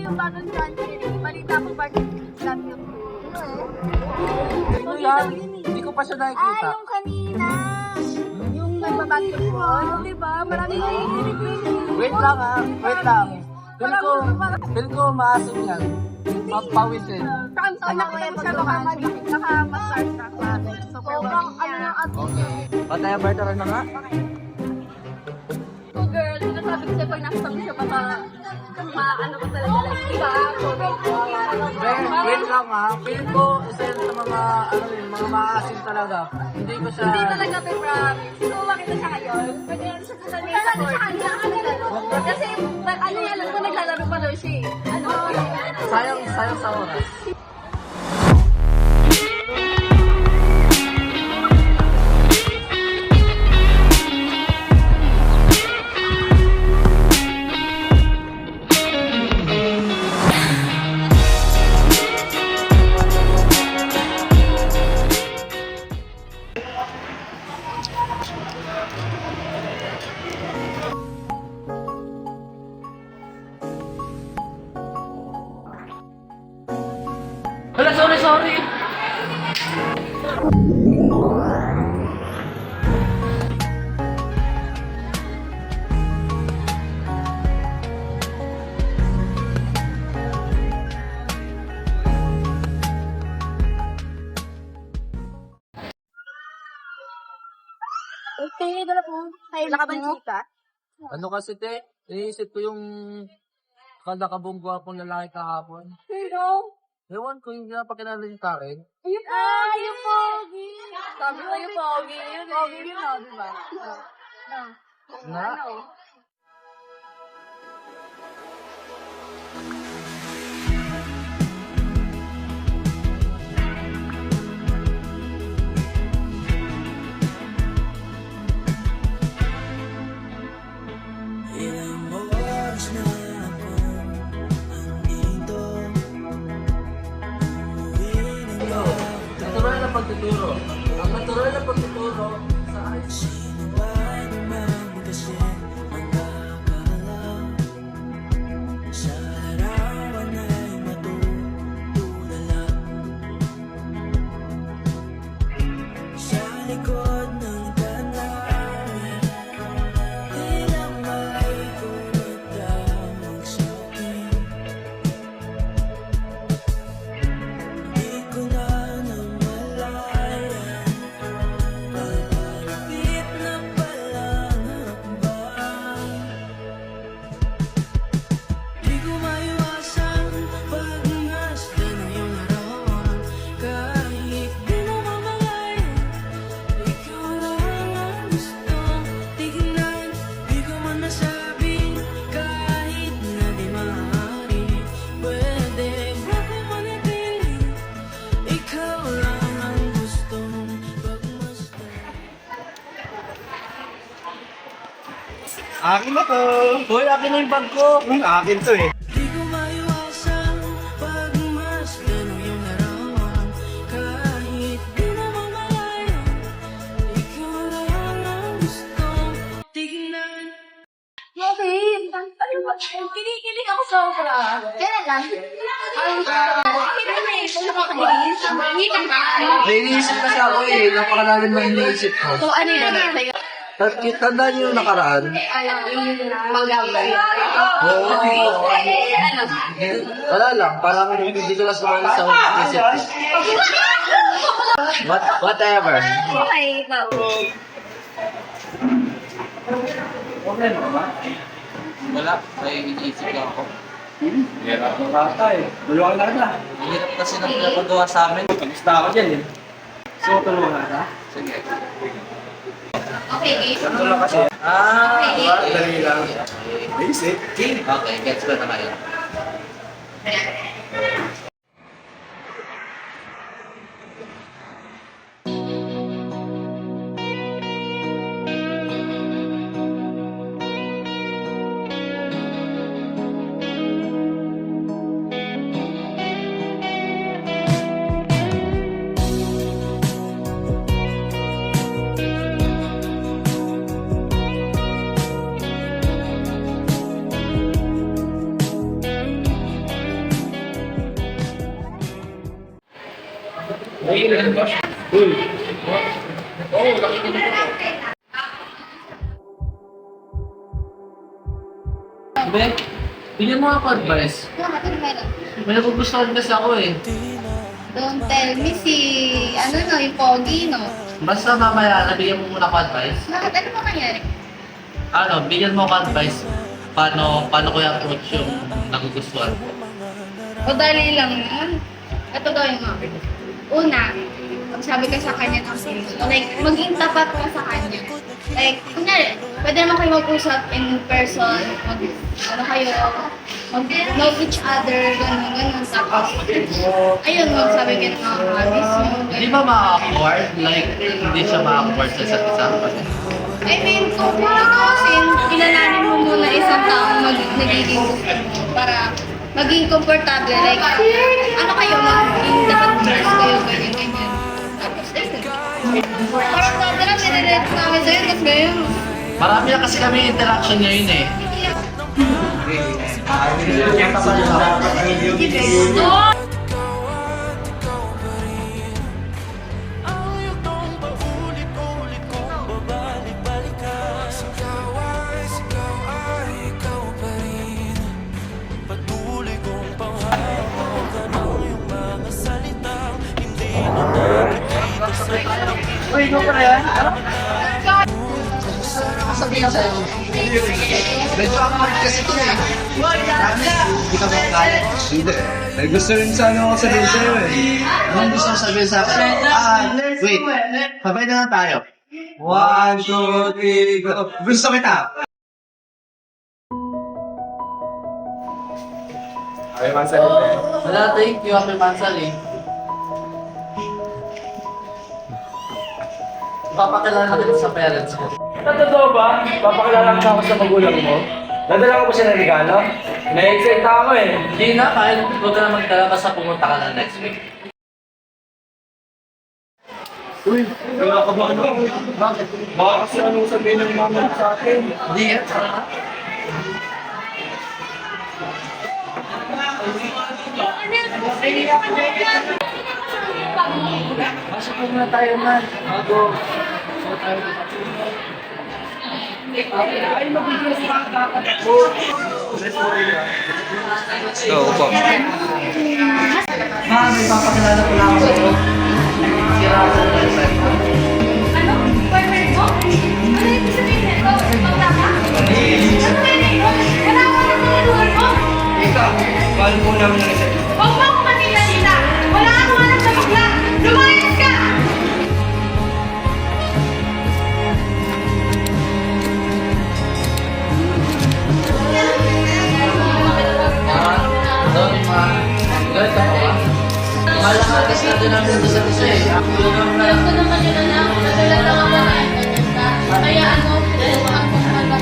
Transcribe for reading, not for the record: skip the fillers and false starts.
yung bagong country. Balita ko bakit lang yung Ano yan? Hindi ko pa siya nakikita. yung kanina. Yung nagbabasketball. Diba? Maraming nakikinig yun. Wait lang ha. Wait lang. Feel ko maasim yan. Papawisin. Nakita mo siya naka-massage na klase. Super bang ano na at Whatever, tara na nga. oh girl, sinasabi ko sa'yo pag nakita mo siya baka maano ko talaga like, diba? Wait lang ha. Feel ko isa yan sa mga, mga maasim talaga. Hindi ko siya... Hindi talaga may promise. So, makita siya ngayon. Pwede yan siya sa court. Kasi, ano yan, alam ko naglalaro pa daw siya eh. Ano? Sayang sa oras. Hala, sorry. Okay, dala po. Wala ka ba chika? Ano kasi te? Iniisip ko yung nakabong gwapong lalaki kahapon. Sino? Ewan ko yung pinapakilala yung Karen. Ayun po! Yung pogi! Sabi ko yung pogi. Yun eh. Pogi yun o, diba? Na? Ano? Ilang oras na ako andito. Umuwi ng Natural na pagtuturo. Ang natural na pagtuturo sa akin. sino ba naman kasi ang nakakala sa larawan ay matutulala sa likod ng tanawin. Ilang may tumatawag sa'kin. Di ko na namalayan. Pagpalapit na palang hakbang. Di ko maiwasan pagmasdan ng iyong larawan. Kahit di mo mamalayan, ikaw lang ang gustong tignan. Di ko man nasabi kahit na di maaari. Pwede ba ko manatili? Ikaw lang ang gustong pagmasdan. Akin na to. Hoy, akin na yung bag ko. Akin to eh. Di ko maiwasan pagmasdan ng iyong larawan. Kahit di mo mamalayan, ikaw lang ang gustong tignan. Okay, kinikilig ako sobra. Kailan lang? May iniisip kasi ako eh. Napakalalim na iniisip ko. So, ano yun? Sa'yo? Tandaan niyo yung nakaraan. Yung manggabay. Oo. Wala lang. Parang hindi ko lang sumali sa isip. Whatever. Okay, ikaw. Wala. May iniisip lang ako. Hirap ng bata eh. Tulungan na kita. Ang hirap kasi ng pinapagawa sa amin. Kamusta ako dyan eh. So, tulungan na. Sige. Okay, Ganito lang kasi. Dali lang. Basic. Okay, gets ko na ngayon. Uy, Oo, nakikinig ko. Be, bigyan mo ako advice. Bakit? Ano meron? May nagugustuhan kasi ako eh. Don't tell me si, ano no, yung pogi, no? Basta mamaya, nabigyan mo muna ako advice. Bakit? Ano ba nangyari? Ano, bigyan mo ako advice. Paano ko i-approach yung nagugustuhan ko. O dali lang yun. Ito gawin mo. Una, magsabi ka sa kanya ng like, maging tapat ka sa kanya. Like, kunyari, pwede naman kayo mag-usap in person, ano kayo, mag-know each other, gano'n. Tapos, ayun, magsabi ka ng mga hobbies mo. Hindi ba ma-awkward? Like, hindi siya ma-awkward sa isa't isa? I mean, kung tutusin, kilalanin mo muna isang taong nagiging gusto mo para maging komportable. Like, ano kayo, maging dapat first kayo, ganyan. Tapos, parang dati lang, nire-rate namin sa'yo, tapos ngayon. Marami na kasi kami interaction ngayon eh. Ayaw kong paulit-ulit kong babalik-balikan. Ikaw ay ikaw pa rin. Patuloy kong panghawakan ang iyong mga salitang hindi na nakikita sa'yo. Uy, ikaw pa yan? Sabihin sa'yo. Medyo ang kasi ito eh. Hindi ka ba kaya? hindi. May gusto rin sana ako sabihin sa'yo eh. Anong gusto mo sabihin sa akin? Wait. Sabay na lang tayo. 1, 2, 3, go. Gusto kita. Ay, masalit eh. Wala, thank you. Happy Mansal eh. Papakilala kita sa parents ko. Totoo ba? Papakilala ka ako sa magulang mo? Nadala ko ba siya ng regalo? Na-excite ako eh. Hindi na, kahit huwag ka na magdala basta pumunta ka na next week. Uy, wala ka ba ano? Bakit? Baka kasi anong sabihin ng mama mo sa akin? Hindi yan, tara na. Pasok po muna tayo man. Bago. So tayo. Oo po. Ma, may papakilala ko lang ako sa'yo. Si Raul Nelson. Ano? Boyfriend mo? Ano yung sabihin nito? Bakla ka? Ano meron mo? Wala ka na naliluhan mo? Ikaw, mahal po namin ng isa. Huwag mo akong matita-tita! Wala akong alam sa bakla! Lumayas ka! Sorry ma. Gawin ka pa ba? Malakatas na din namin sa isa eh. Alam ko naman yun na nagdala lang ako na kaya ano, pinagawa ko sa mga